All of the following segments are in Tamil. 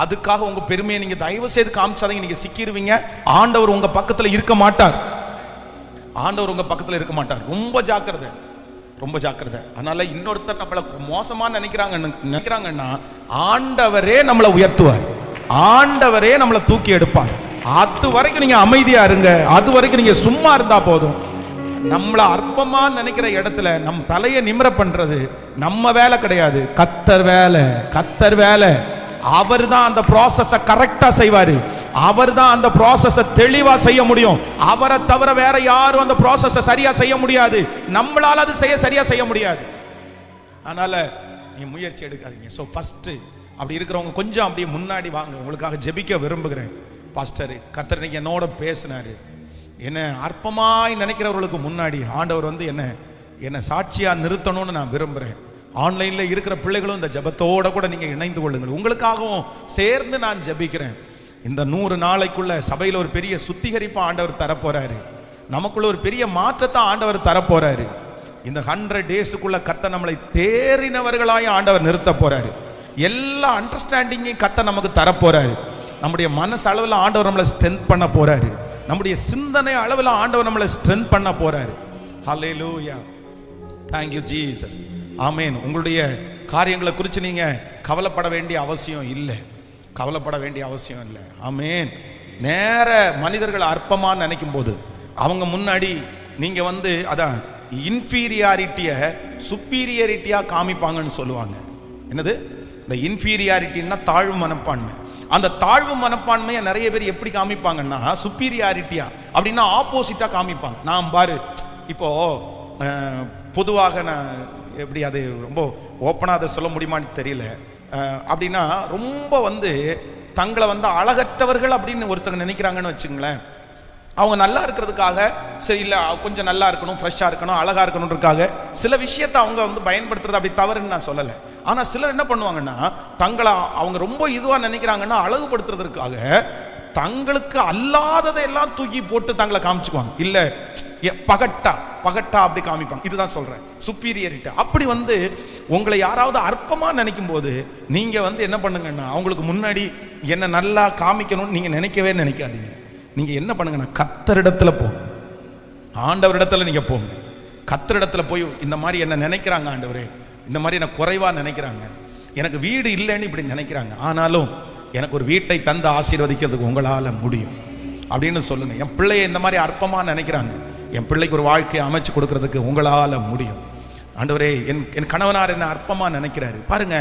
அதுக்காக உங்க பெருமையை நீங்க தயவு செய்து காமிச்சாதீங்க, நீங்க சிக்கிடுவீங்க. ஆண்டவர் உங்க பக்கத்துல இருக்க மாட்டார். ஆண்டவர் உங்க பக்கத்துல இருக்க மாட்டார். ரொம்ப ஜாக்கிரதை, ரொம்ப ஜாக்கிரதை. அதனால இன்னொருத்தர் நம்மளை மோசமா நினைக்கிறாங்கன்னா ஆண்டவரே நம்மளை உயர்த்துவார், ஆண்டவரே நம்மளை தூக்கி எடுப்பார். அது வரைக்கும் நீங்க அமைதியா இருங்க, அது வரைக்கும் நீங்க சும்மா இருந்தா போதும். நம்மள அற்பமா நினைக்கிற இடத்துல நம் தலையை நிமிர பண்றது நம்ம வேலை கிடையாது, கர்த்தர் வேலை. கர்த்தர் வேலை. அவர் தான் அந்த ப்ராசஸை கரெக்டா செய்வாரு, அவர் தான் அந்த ப்ராசஸை தெளிவா செய்ய முடியும். அவரை தவிர வேற யாரும் அந்த ப்ராசஸை சரியா செய்ய முடியாது, நம்மளால அது சரியா செய்ய முடியாது. அதனால நீ முயற்சி எடுக்காதீங்க. ஸோ ஃபர்ஸ்ட் அப்படி இருக்கிறவங்க கொஞ்சம் அப்படியே முன்னாடி வாங்க, உங்களுக்காக ஜெபிக்க விரும்புகிறேன். பாஸ்டர் கர்த்தர் இன்னைக்கு என்னோட பேசினாரு, என்ன அற்பமாய் நினைக்கிறவர்களுக்கு முன்னாடி ஆண்டவர் வந்து என்ன சாட்சியா நிறுத்தணும்னு நான் விரும்புகிறேன். ஆன்லைனில் இருக்கிற பிள்ளைகளும் இந்த ஜெபத்தோட கூட நீங்கள் இணைந்து கொள்ளுங்கள். உங்களுக்காகவும் சேர்ந்து நான் ஜெபிக்கிறேன். இந்த 100 நாளைக்குள்ள சபையில் ஒரு பெரிய சுத்திகரிப்பை ஆண்டவர் தரப்போறாரு, நமக்குள்ள ஒரு பெரிய மாற்றத்தை ஆண்டவர் தரப்போறாரு. இந்த 100 டேஸுக்குள்ள கர்த்தர் நம்மளை தேறினவர்களாய் ஆண்டவர் நிறுத்த போறாரு. எல்லா அண்டர்ஸ்டாண்டிங்கையும் கர்த்தர் நமக்கு தரப்போறாரு. நம்முடைய மனசு அளவில் ஆண்டவர் நம்மளை ஸ்ட்ரென்த் பண்ண போறாரு, நம்முடைய சிந்தனை அளவில் ஆண்டவர் நம்மளை ஸ்ட்ரென்த் பண்ண போறாரு. ஹல்லேலூயா, thank you Jesus, ஆமென். உங்களுடைய காரியங்களை குறித்து நீங்க கவலைப்பட வேண்டிய அவசியம் இல்லை, கவலைப்பட வேண்டிய அவசியம் இல்லை. ஆமென். நேர மனிதர்கள் அற்பமா நினைக்கும் போது அவங்க முன்னாடி நீங்க வந்து அதான் இன்ஃபீரியாரிட்டியை சுப்பீரியாரிட்டியா காமிப்பாங்கன்னு சொல்லுவாங்க. என்னது இந்த இன்ஃபீரியாரிட்டின்னா தாழ்வு மனப்பான்மை. அந்த தாழ்வு மனப்பான்மையை நிறைய பேர் எப்படி காமிப்பாங்கன்னா சுப்பீரியாரிட்டியா அப்படின்னா ஆப்போசிட்டா காமிப்பாங்க. நான் பாரு, இப்போ பொதுவாக நான் எப்படி அது ரொம்ப ஓப்பனாக அதை சொல்ல முடியுமான்னு தெரியல. அப்படின்னா ரொம்ப வந்து தங்களை வந்து அழகற்றவர்கள் அப்படின்னு ஒருத்தங்க நினைக்கிறாங்கன்னு வச்சுங்களேன். அவங்க நல்லா இருக்கிறதுக்காக சரி இல்லை கொஞ்சம் நல்லா இருக்கணும், ஃப்ரெஷ்ஷாக இருக்கணும், அழகாக இருக்கணுன்றதுக்காக சில விஷயத்தை அவங்க வந்து பயன்படுத்துறது அப்படி தவறுன்னு நான் சொல்லலை. ஆனால் சிலர் என்ன பண்ணுவாங்கன்னா தங்களை அவங்க ரொம்ப இதுவாக நினைக்கிறாங்கன்னா அழகுபடுத்துறதுக்காக தங்களுக்கு அல்லாததையெல்லாம் தூக்கி போட்டு தங்களை காமிச்சுக்குவாங்க. இல்லை பகட்டா அப்படி காமிப்பாங்க. இதுதான் சொல்றேன் சுப்பீரியரிட்டி. அப்படி வந்து உங்களை யாராவது அற்பமா நினைக்கும் போது நீங்க வந்து என்ன பண்ணுங்கன்னா அவங்களுக்கு முன்னாடி என்ன நல்லா காமிக்கணும்னு நீங்க நினைக்கவே நினைக்காதீங்க. நீங்க என்ன பண்ணுங்கன்னா கர்த்தரிடத்துல போங்க, ஆண்டவரிடத்துல நீங்க போங்க. கர்த்தரிடத்துல போய் இந்த மாதிரி என்ன நினைக்கிறாங்க ஆண்டவரே, இந்த மாதிரி என்ன குறைவா நினைக்கிறாங்க, எனக்கு வீடு இல்லைன்னு இப்படி நினைக்கிறாங்க, ஆனாலும் எனக்கு ஒரு வீட்டை தந்து ஆசீர்வதிக்கிறதுக்கு உங்களால முடியும் அப்படின்னு சொல்லுங்க. என் பிள்ளையை இந்த மாதிரி அற்பமா நினைக்கிறாங்க, என் பிள்ளைக்கு ஒரு வாழ்க்கையை அமைச்சு கொடுக்கறதுக்கு உங்களால முடியும். ஆண்டவரே என் கணவனார் என்ன அற்பமா நினைக்கிறாரு பாருங்க.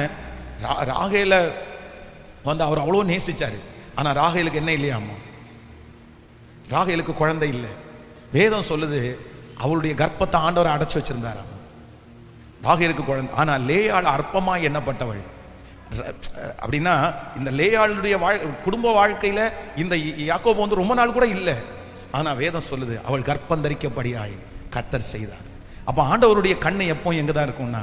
ராகேல வந்து அவர் அவ்வளோ நேசிச்சாரு, ஆனா ராகேலுக்கு என்ன இல்லையாமா, ராகேலுக்கு குழந்தை இல்லை. வேதம் சொல்லுது அவளுடைய கர்ப்பத்தை ஆண்டவரை அடைச்சு வச்சிருந்தாராம். ராகேலுக்கு குழந்தை, ஆனா லேயாள் அற்பமா எண்ணப்பட்டவள். அப்படின்னா இந்த லேயாளுடைய குடும்ப வாழ்க்கையில இந்த யாக்கோபு வந்து ரொம்ப நாள் கூட இல்லை. ஆனா வேதம் சொல்லுது அவள் கர்ப்பம் தரிக்கப்படியாய் கர்த்தர் செய்தார். அப்ப ஆண்டவருடைய கண்ணு எப்போ எங்கதான் இருக்கும்னா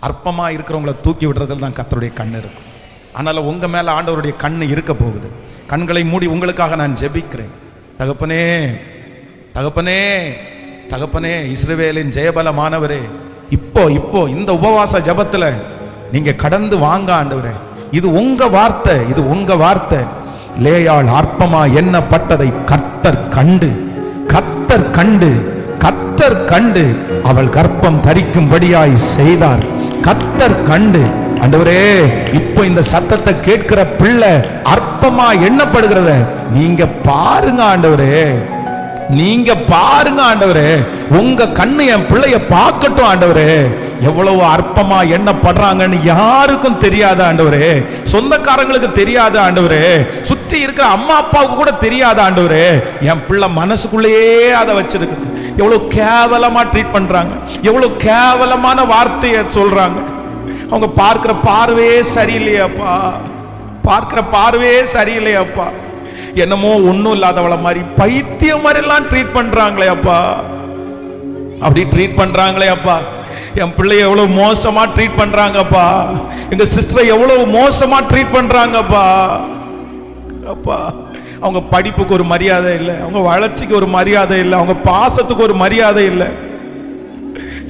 அற்பமா இருக்கிறவங்களை தூக்கி விடுறதுல தான் கர்த்தருடைய கண்ணு இருக்கும். அதனால உங்க மேல ஆண்டவருடைய கண்ணு இருக்க போகுது. கண்களை மூடி உங்களுக்காக நான் ஜெபிக்கிறேன். தகப்பனே தகப்பனே தகப்பனே, இஸ்ரவேலின் ஜெயபலமானவரே, இப்போ இந்த உபவாச ஜபத்துல நீங்க கடந்து வாங்க ஆண்டவரே. இது உங்க வார்த்தை, இது உங்க வார்த்தை. லேயாள் அற்பமா எண்ணப்பட்டதை கர்த்தர் கண்டு அவள் கர்ப்பம் தரிக்கும்படியாய் செய்தார். கர்த்தர் கண்டு ஆண்டவரே, இப்போ இந்த சத்தத்தை கேட்கிற பிள்ளை அற்பமா எண்ணப்படுகிறத நீங்க பாருங்க ஆண்டவரே, நீங்க பாருங்க ஆண்டவரே. உங்க கண்ணு என் பிள்ளைய பார்க்கட்டும் ஆண்டவரே. எவ்வளவு அற்பமா எண்ணப்படுறாங்கன்னு யாருக்கும் தெரியாது ஆண்டவரே, சொந்தக்காரங்களுக்கு தெரியாது ஆண்டவரே, சுற்றி இருக்கிற அம்மா அப்பாவுக்கு கூட தெரியாது ஆண்டவரே. என் பிள்ளை மனசுக்குள்ளேயே அதை வச்சிருக்கு. எவ்வளவு கேவலமா ட்ரீட் பண்றாங்க, எவ்வளவு கேவலமான வார்த்தையை சொல்றாங்க. அவங்க பார்க்கிற பார்வையே சரியில்லையாப்பா, பார்க்கிற பார்வையே சரியில்லையாப்பா. என்னமோ ஒன்னும் இல்லாதவள மாதிரி பைத்தியம் மாதிரி எல்லாம் ட்ரீட் பண்றாங்களே அப்பா, அப்படி ட்ரீட் பண்றாங்களே அப்பா. என் பிள்ளைய எவ்வளவு மோசமா ட்ரீட் பண்றாங்கப்பா, எங்க சிஸ்டரை எவ்வளவு மோசமா ட்ரீட் பண்றாங்கப்பா. அப்பா அவங்க படிப்புக்கு ஒரு மரியாதை இல்லை, அவங்க வளர்ச்சிக்கு ஒரு மரியாதை இல்லை, அவங்க பாசத்துக்கு ஒரு மரியாதை இல்லை.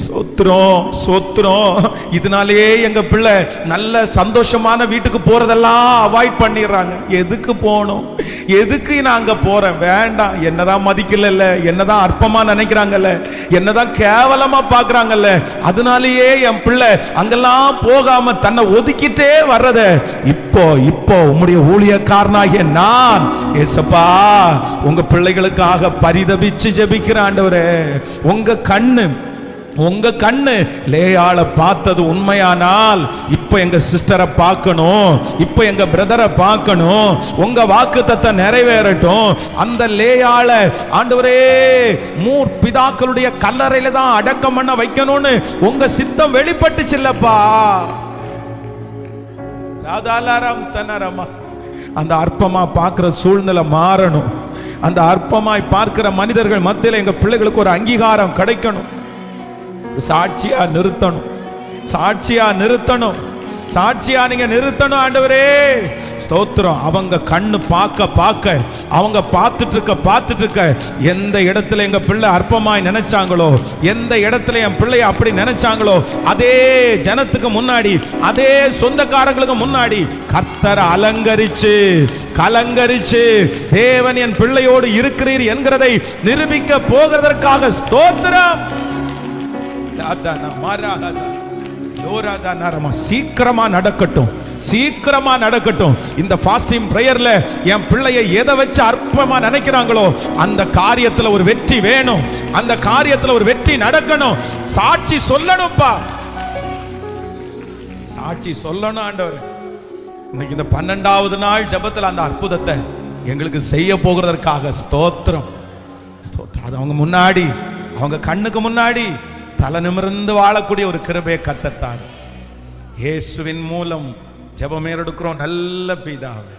சோத்திரம் சோத்திரம். இதனாலேயே எங்க பிள்ளை நல்ல சந்தோஷமான வீட்டுக்கு போறதெல்லாம் அவாய்ட் பண்ணிடுறாங்க. எதுக்கு போகணும், எதுக்கு நான் அங்க போறேன், வேண்டாம். என்னதான் மதிக்கல, என்னதான் அற்பமா நினைக்கிறாங்கல்ல, என்னதான் கேவலமா பாக்குறாங்கல்ல, அதனாலேயே என் பிள்ளை அங்கெல்லாம் போகாம தன்னை ஒதுக்கிட்டே வர்றத இப்போ உம்முடைய ஊழியக்காரனாகிய நான் ஏசப்பா உங்க பிள்ளைகளுக்காக பரிதபிச்சு ஜெபிக்கிற ஆண்டவரே. உங்க கண்ணு லேயாள பார்த்தது உண்மையானால் இப்ப எங்க சிஸ்டரை பார்க்கணும், இப்ப எங்க பிரதரை பார்க்கணும். உங்க வாக்குத்தத்தம் நிறைவேறட்டும். அந்த லேயாள ஆண்டவரே பிதாக்களுடைய கல்லறையில தான் அடக்கம் பண்ண வைக்கணும்னு உங்க சித்தம் வெளிப்பட்டுச்சுல்லப்பா. அந்த அற்பமா பார்க்கிற சூழ்நிலை மாறணும். அந்த அற்பமாய் பார்க்கிற மனிதர்கள் மத்தியில் எங்க பிள்ளைகளுக்கு ஒரு அங்கீகாரம் கிடைக்கணும். சாட்சியா நிறுத்தணும், சாட்சியா நிறுத்தணும், சாட்சியா நீங்க நிறுத்தணும் ஆண்டவரே. ஸ்தோத்திரம். அவங்க கண்ணு பார்க்க அவங்க பார்த்துட்டு இருக்க எந்த இடத்துல எங்க பிள்ளை அற்பமாய் நினைச்சாங்களோ, எந்த இடத்துல என் பிள்ளைய அப்படி நினைச்சாங்களோ, அதே ஜனத்துக்கு முன்னாடி, அதே சொந்தக்காரங்களுக்கு முன்னாடி கர்த்தரை கலங்கரிச்சு தேவன் என் பிள்ளையோடு இருக்கிறீர் என்கிறதை நிரூபிக்க போகிறதற்காக ஸ்தோத்திரம். சீக்கிரமா நடக்கட்டும். இந்த ஃபாஸ்டிங் பிரேயர்ல என் பிள்ளையை எதை வச்சு அற்பமா நினைக்கிறாங்களோ அந்த காரியத்துல ஒரு வெற்றி வேணும், அந்த காரியத்துல ஒரு வெற்றி நடக்கணும். சாட்சி சொல்லணும்ப்பா, சாட்சி சொல்லணும் ஆண்டவர். இன்னைக்கு இந்த 12வது நாள் ஜெபத்துல அந்த அற்புதத்தை எங்களுக்கு செய்ய போகிறதற்காக ஸ்தோத்திரம். அது அவங்க முன்னாடி, அவங்க கண்ணுக்கு முன்னாடி தலை நிமிர்ந்து வாழக்கூடிய ஒரு கிருபையை கர்த்தர் தார். இயேசுவின் மூலம் ஜெபம் ஏறெடுக்கிறோம் நல்ல பிதாவே.